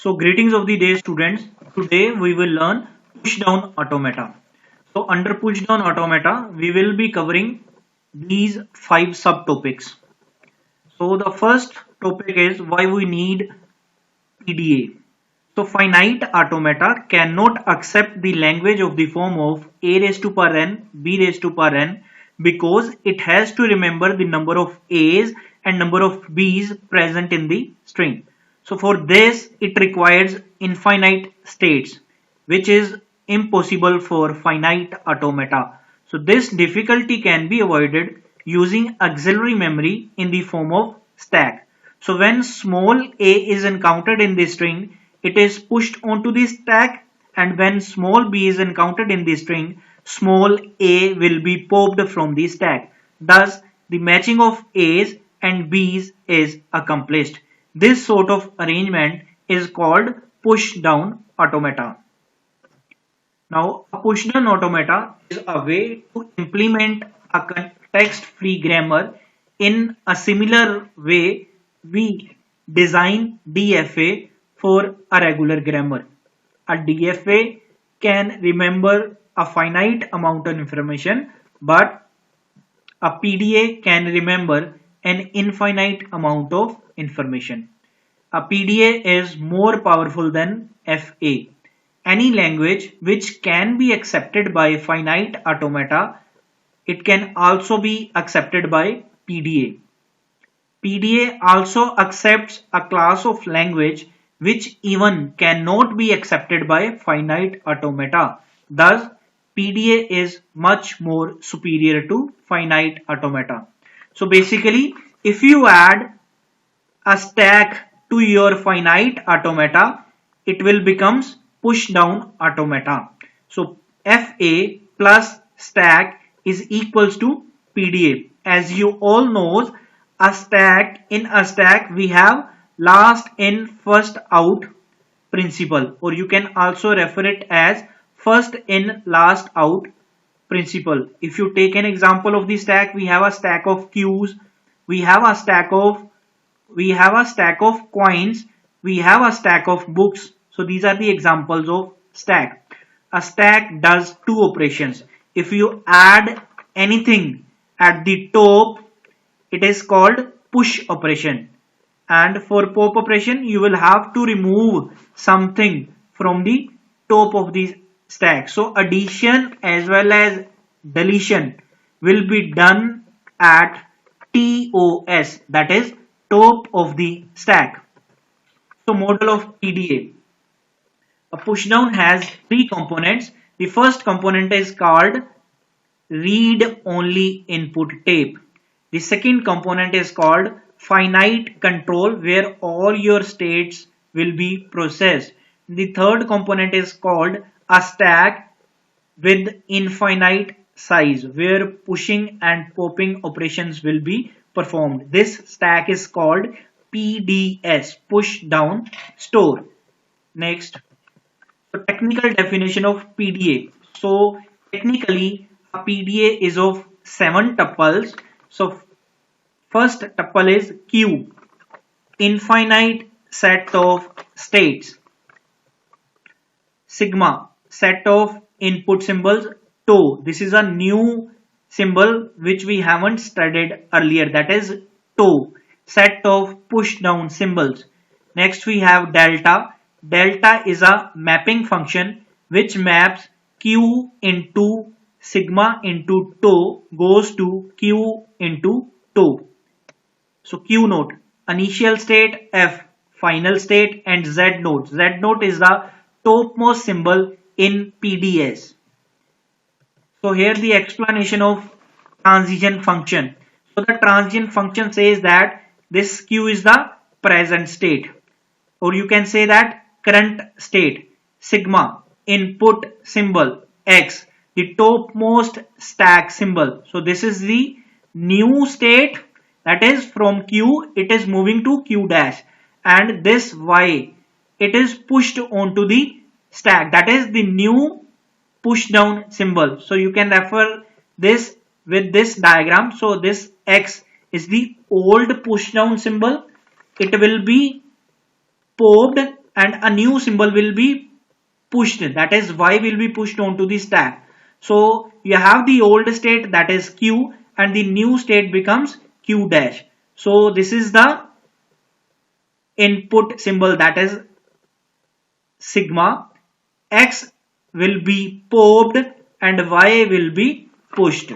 So greetings of the day students. Today we will learn push down automata. So under push down automata we will be covering these 5 subtopics. So the first topic is why we need PDA. So finite automata cannot accept the language of the form of a raised to power n, b raised to power n because it has to remember the number of a's and number of b's present in the string. So for this it requires infinite states which is impossible for finite automata. So this difficulty can be avoided using auxiliary memory in the form of stack. So when small a is encountered in the string, it is pushed onto the stack, and when small b is encountered in the string, small a will be popped from the stack. Thus, the matching of a's and b's is accomplished. This sort of arrangement is called push down automata. Now, a push down automata is a way to implement a context-free grammar in a similar way we design DFA for a regular grammar. A DFA can remember a finite amount of information, but a PDA can remember an infinite amount of information. A PDA is more powerful than FA. Any language which can be accepted by finite automata, it can also be accepted by PDA. PDA also accepts a class of language which even cannot be accepted by finite automata. Thus, PDA is much more superior to finite automata. So basically, if you add a stack to your finite automata, it will becomes push down automata. So FA plus stack is equals to PDA. As you all knows, in a stack we have last in first out principle, or you can also refer it as first in last out principle. If you take an example of the stack, we have a stack of queues, we have a stack of coins, we have a stack of books. So these are the examples of stack. A stack does two operations. If you add anything at the top, it is called push operation, and for pop operation you will have to remove something from the top of the stack. So addition as well as deletion will be done at TOS, that is top of the stack. So model of PDA. A push down has three components. The first component is called read only input tape. The second component is called finite control, where all your states will be processed. The third component is called a stack with infinite size, where pushing and popping operations will be performed. This stack is called PDS, push down store. Next, so technical definition of PDA. So technically a PDA is of 7 tuples. So first tuple is Q, infinite set of states. Sigma, set of input symbols. Tau, this is a new symbol which we haven't studied earlier, that is tau, set of push down symbols. Next we have delta. Delta is a mapping function which maps Q into sigma into tau goes to Q into tau. So Q note, initial state, F, final state, and Z note. Z note is the topmost symbol in PDS. So here the explanation of transition function. So the transition function says that this Q is the present state, or you can say that current state. Sigma, input symbol. X, the topmost stack symbol. So this is the new state, that is from Q it is moving to Q dash, and this Y, it is pushed onto the stack, that is the new push down symbol. So you can refer this with this diagram. So this X is the old push down symbol, it will be popped and a new symbol will be pushed, that is y will be pushed onto the stack. So you have the old state, that is q, and the new state becomes q dash. So this is the input symbol, that is sigma. X will be popped and y will be pushed.